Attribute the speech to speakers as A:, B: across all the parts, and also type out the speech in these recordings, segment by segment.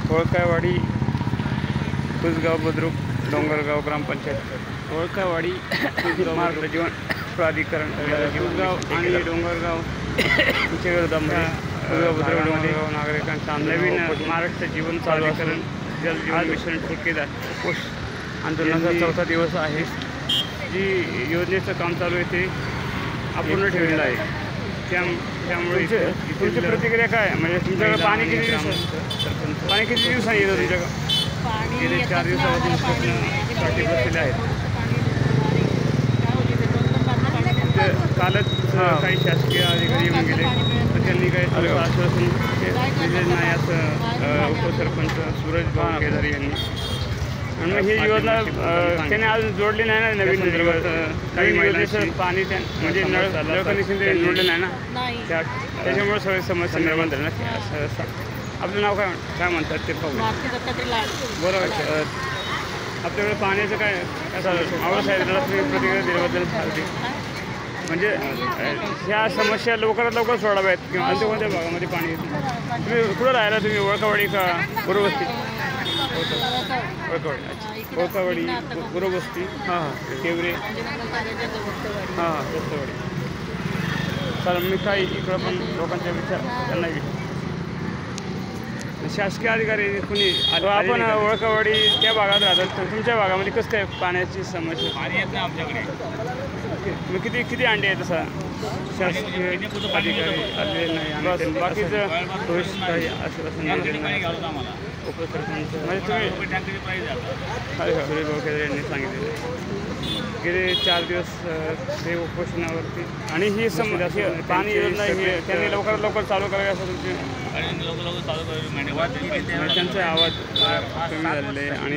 A: होळकावाडी कुसगाव बुद्रुक डोंगरगाव ग्रामपंचायत होळकावाडी महाराष्ट्र जीवन प्राधिकरण कुसगाव आणि डोंगरगाव यांच्या विरोधामध्ये डोंगरगाव नागरिकांचा नवीन महाराष्ट्र जीवन प्राधिकरण जलजीवन मिशन ठेकेदार पोस्ट आंदोलनाचा चौथा दिवस आहे। जी योजनेचं काम चालू आहे ते अपूर्ण ठेवलेलं आहे। त्यामुळे तुमची प्रतिक्रिया काय? म्हणजे तुमच्याकडे पाणी किती दिवसांनी येतं? तुमच्याकडे गेले 4 दिवसापासून साठी बसलेले आहेत। कालच काही शासकीय अधिकारी येऊन गेले तर त्यांनी काही आश्वासन दिलेलं नाही असं उपसरपंच सूरज भाऊ केदारी यांनी। आणि मग ही योजना त्याने अजून जोडली नाही ना नवीन योजनेचं पाणी म्हणजे नळ कनेक्शन ते जोडलं नाही ना त्याच्यामुळे सगळी समस्या निर्माण झाली ना। आपलं नाव काय म्हणतात ते पाहू बरोबर। आपल्याकडे पाण्याचं काय असं आवड साहेबांना तुम्ही प्रतिक्रिया दिल्याबद्दल चालते। म्हणजे ह्या समस्या लवकरात लवकर सोडाव्यात किंवा कोणत्या भागामध्ये पाणी येतं? तुम्ही कुठं राहायला? तुम्ही होळकावाडी का गुरुवस्ती? होळकावाडी गुरुवस्ती हां केवरे हां दस्तवाडी। चालेल मी काही इकडं पण लोकांच्या विचार त्यांना शासकीय अधिकारी कुणी आपण होळकावाडी त्या भागात राहतात तर तुमच्या भागामध्ये कसं काय पाण्याची समस्या?
B: पाणी येत नाही आमच्याकडे।
A: मग किती अंडे आहेत तसा शासकीय अधिकारी आलेले नाही आणि बाकीचं काही आश्वासन उपसरपंच म्हणजे तुम्ही सूरज भाऊ केदारे यांनी सांगितलेलं गेले 4 दिवस ते उपोषणावरती। आणि ही समस्या पाणी योजना त्यांनी लवकरात लवकर चालू करावी असं तुमची
B: लवकर चालू करावी।
A: त्यांचा आवाज कमी झालेला आहे आणि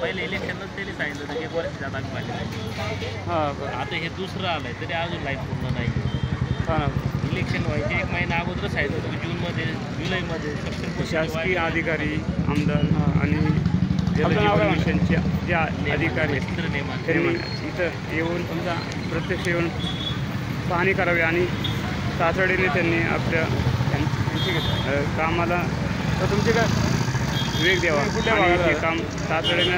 B: पहिले इलेक्शनच त्यांनी सांगितलं होतं 1 वर्ष जात आम्ही पाहिजे।
A: हां
B: आता हे दुसरं आलं आहे तरी अजून लाईन पूर्ण नाही।
A: हां ना
B: इलेक्शन व्हायचे 1 महिना अगोदर सांगितलं होतं जूनमध्ये जुलैमध्ये
A: शासकीय अधिकारी आमदार आणि जलजीवन मिशनच्या ज्या अधिकारी आहेत त्यांनी इथं येऊन तुमचा प्रत्यक्ष येऊन पाहणी करावी आणि तातडीने त्यांनी आपल्या कामाला तर तुमचे काय वेग द्यावा कुठल्या भागात काम तातडीने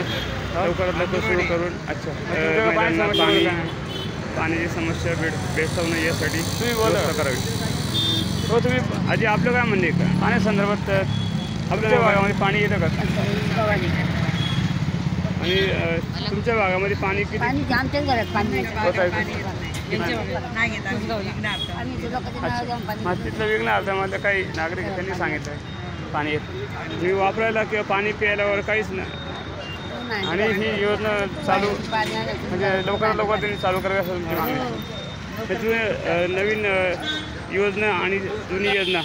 A: लवकरात लवकर सुरू करून पाण्याची समस्या भेडसावू यासाठी तुम्ही व्यवस्था करावी। हो तुम्ही आधी आपलं काय म्हणणे का पाण्यासंदर्भात आपल्या भागामध्ये पाणी येतं का? आणि तुमच्या भागामध्ये पाणी किती?
C: आमच्याच घरात पाणी
A: तिथलं विघ्न अर्थामध्ये काही नागरिक त्यांनी सांगितलं पाणी येत मी वापरायला किंवा पाणी प्यायल्यावर काहीच नाही। आणि ही योजना चालू म्हणजे लवकरात लवकर त्यांनी चालू करावी असं तुमची मागणी। त्यामुळे नवीन योजना आणि जुनी योजना